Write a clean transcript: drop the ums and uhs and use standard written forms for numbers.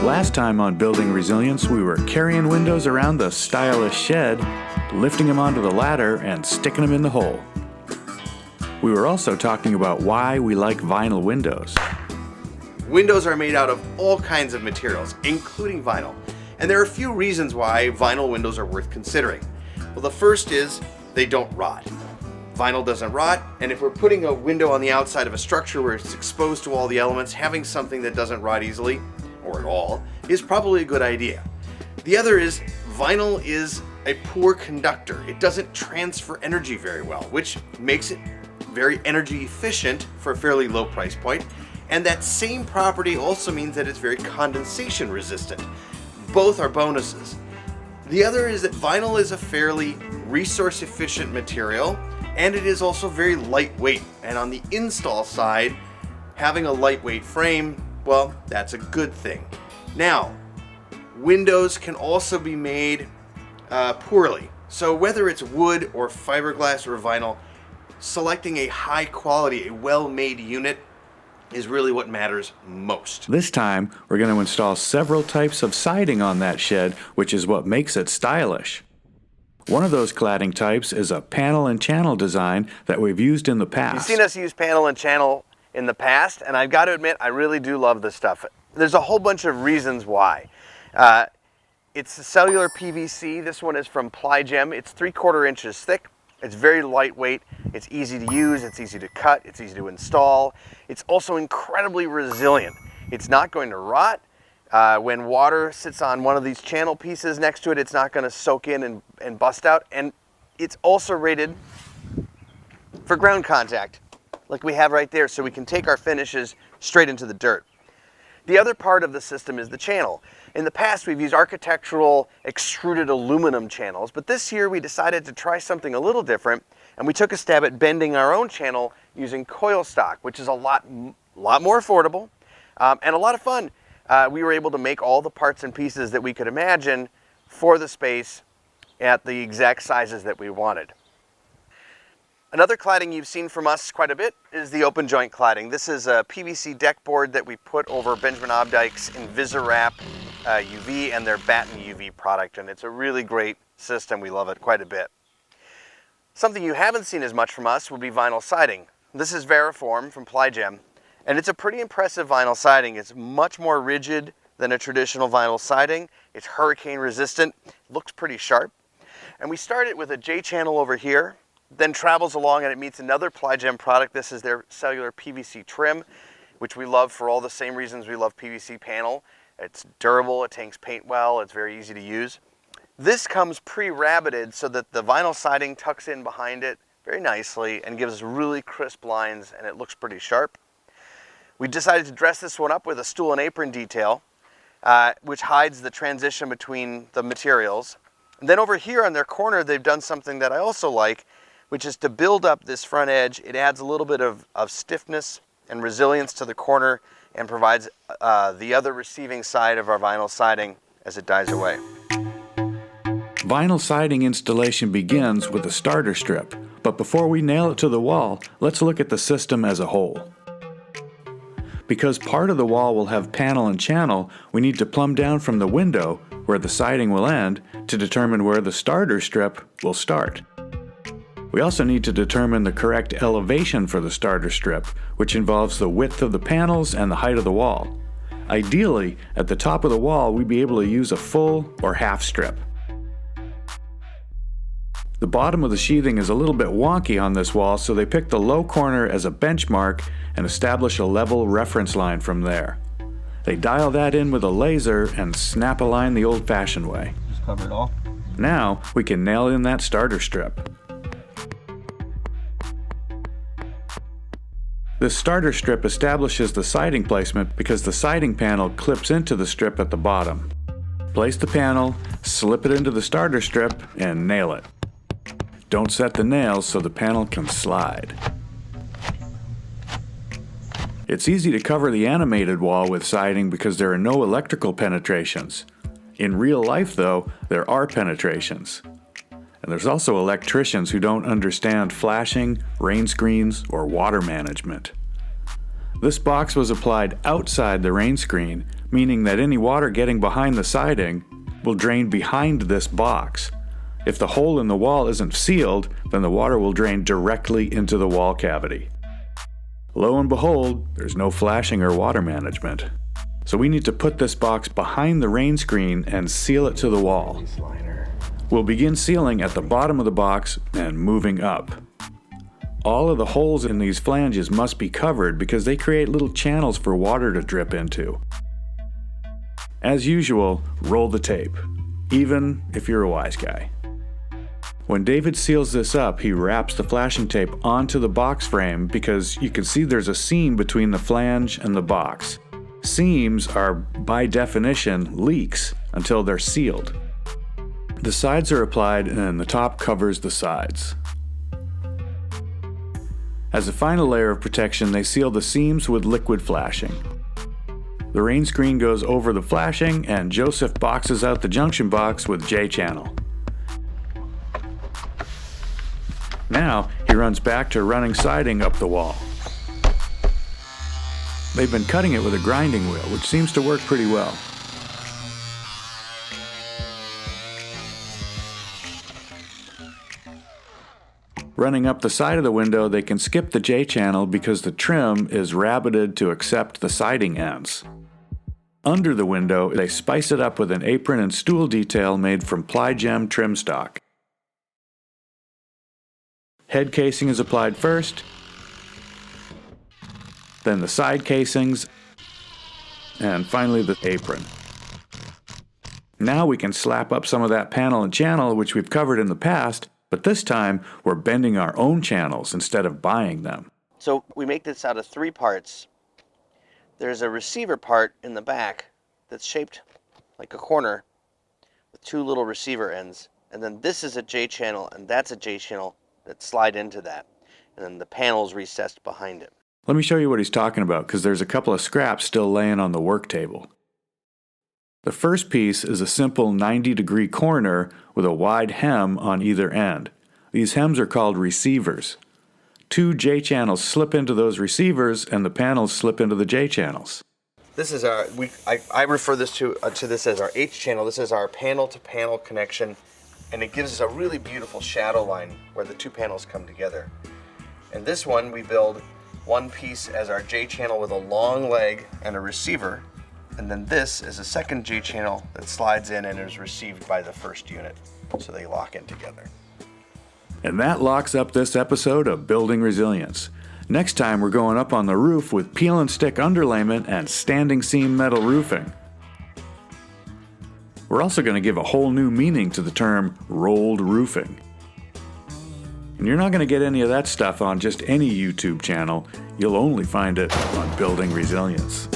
Last time on Building Resilience, we were carrying windows around the stylish shed, lifting them onto the ladder, and sticking them in the hole. We were also talking about why we like vinyl windows. Windows are made out of all kinds of materials, including vinyl. And there are a few reasons why vinyl windows are worth considering. Well, the first is they don't rot. Vinyl doesn't rot, and if we're putting a window on the outside of a structure where it's exposed to all the elements, having something that doesn't rot easily, or at all, is probably a good idea. The other is vinyl is a poor conductor. It doesn't transfer energy very well, which makes it very energy efficient for a fairly low price point. And that same property also means that it's very condensation resistant. Both are bonuses. The other is that vinyl is a fairly resource efficient material, and it is also very lightweight. And on the install side, having a lightweight frame, well, that's a good thing. Now, windows can also be made poorly. So whether it's wood or fiberglass or vinyl, selecting a high quality, a well-made unit is really what matters most. This time, we're going to install several types of siding on that shed, which is what makes it stylish. One of those cladding types is a panel and channel design that we've used in the past. You've seen us use panel and channel in the past, and I've got to admit, I really do love this stuff. There's a whole bunch of reasons why. It's a cellular PVC. This one is from Ply Gem. It's 3/4 inches thick. It's very lightweight. It's easy to use. It's easy to cut. It's easy to install. It's also incredibly resilient. It's not going to rot. When water sits on one of these channel pieces next to it, it's not going to soak in and bust out. And it's also rated for ground contact, like we have right there, so we can take our finishes straight into the dirt. The other part of the system is the channel. In the past, we've used architectural extruded aluminum channels, but this year we decided to try something a little different, and we took a stab at bending our own channel using coil stock, which is a lot more affordable and a lot of fun. We were able to make all the parts and pieces that we could imagine for the space at the exact sizes that we wanted. Another cladding you've seen from us quite a bit is the open joint cladding. This is a PVC deck board that we put over Benjamin Obdyke's InvisiWrap UV and their Batten UV product, and it's a really great system. We love it quite a bit. Something you haven't seen as much from us would be vinyl siding. This is Variform from Ply Gem, and it's a pretty impressive vinyl siding. It's much more rigid than a traditional vinyl siding. It's hurricane resistant, looks pretty sharp. And we started with a J channel over here, then travels along and it meets another Ply Gem product. This is their cellular PVC trim, which we love for all the same reasons we love PVC panel. It's durable, it tanks paint well, it's very easy to use. This comes pre-rabbited so that the vinyl siding tucks in behind it very nicely and gives us really crisp lines, and it looks pretty sharp. We decided to dress this one up with a stool and apron detail, which hides the transition between the materials. And then over here on their corner, they've done something that I also like, which is to build up this front edge. It adds a little bit of stiffness and resilience to the corner and provides the other receiving side of our vinyl siding as it dies away. Vinyl siding installation begins with a starter strip, but before we nail it to the wall, let's look at the system as a whole. Because part of the wall will have panel and channel, we need to plumb down from the window, where the siding will end, to determine where the starter strip will start. We also need to determine the correct elevation for the starter strip, which involves the width of the panels and the height of the wall. Ideally, at the top of the wall, we'd be able to use a full or half strip. The bottom of the sheathing is a little bit wonky on this wall, so they picked the low corner as a benchmark and establish a level reference line from there. They dial that in with a laser and snap a line the old-fashioned way. Just cover it all. Now we can nail in that starter strip. This starter strip establishes the siding placement because the siding panel clips into the strip at the bottom. Place the panel, slip it into the starter strip, and nail it. Don't set the nails so the panel can slide. It's easy to cover the animated wall with siding because there are no electrical penetrations. In real life, though, there are penetrations. And there's also electricians who don't understand flashing, rain screens, or water management. This box was applied outside the rain screen, meaning that any water getting behind the siding will drain behind this box. If the hole in the wall isn't sealed, then the water will drain directly into the wall cavity. Lo and behold, there's no flashing or water management. So we need to put this box behind the rain screen and seal it to the wall. We'll begin sealing at the bottom of the box and moving up. All of the holes in these flanges must be covered because they create little channels for water to drip into. As usual, roll the tape, even if you're a wise guy. When David seals this up, he wraps the flashing tape onto the box frame because you can see there's a seam between the flange and the box. Seams are, by definition, leaks until they're sealed. The sides are applied and the top covers the sides. As a final layer of protection, they seal the seams with liquid flashing. The rain screen goes over the flashing and Joseph boxes out the junction box with J-channel. Now, he runs back to running siding up the wall. They've been cutting it with a grinding wheel, which seems to work pretty well. Running up the side of the window, they can skip the J-channel because the trim is rabbited to accept the siding ends. Under the window, they spice it up with an apron and stool detail made from Ply Gem trim stock. Head casing is applied first, then the side casings, and finally the apron. Now we can slap up some of that panel and channel which we've covered in the past, but this time we're bending our own channels instead of buying them. So we make this out of 3 parts. There's a receiver part in the back that's shaped like a corner with 2 little receiver ends. And then this is a J-channel and that's a J-channel that slide into that. And then the panel's recessed behind it. Let me show you what he's talking about because there's a couple of scraps still laying on the work table. The first piece is a simple 90-degree corner with a wide hem on either end. These hems are called receivers. 2 J-channels slip into those receivers and the panels slip into the J-channels. This is our, I refer this to this as our H-channel. This is our panel-to-panel connection, and it gives us a really beautiful shadow line where the 2 panels come together. And this one we build one piece as our J-channel with a long leg and a receiver, and then this is a second J-channel that slides in and is received by the first unit, so they lock in together. And that locks up this episode of Building Resilience. Next time we're going up on the roof with peel and stick underlayment and standing seam metal roofing. We're also going to give a whole new meaning to the term rolled roofing. And you're not going to get any of that stuff on just any YouTube channel. You'll only find it on Building Resilience.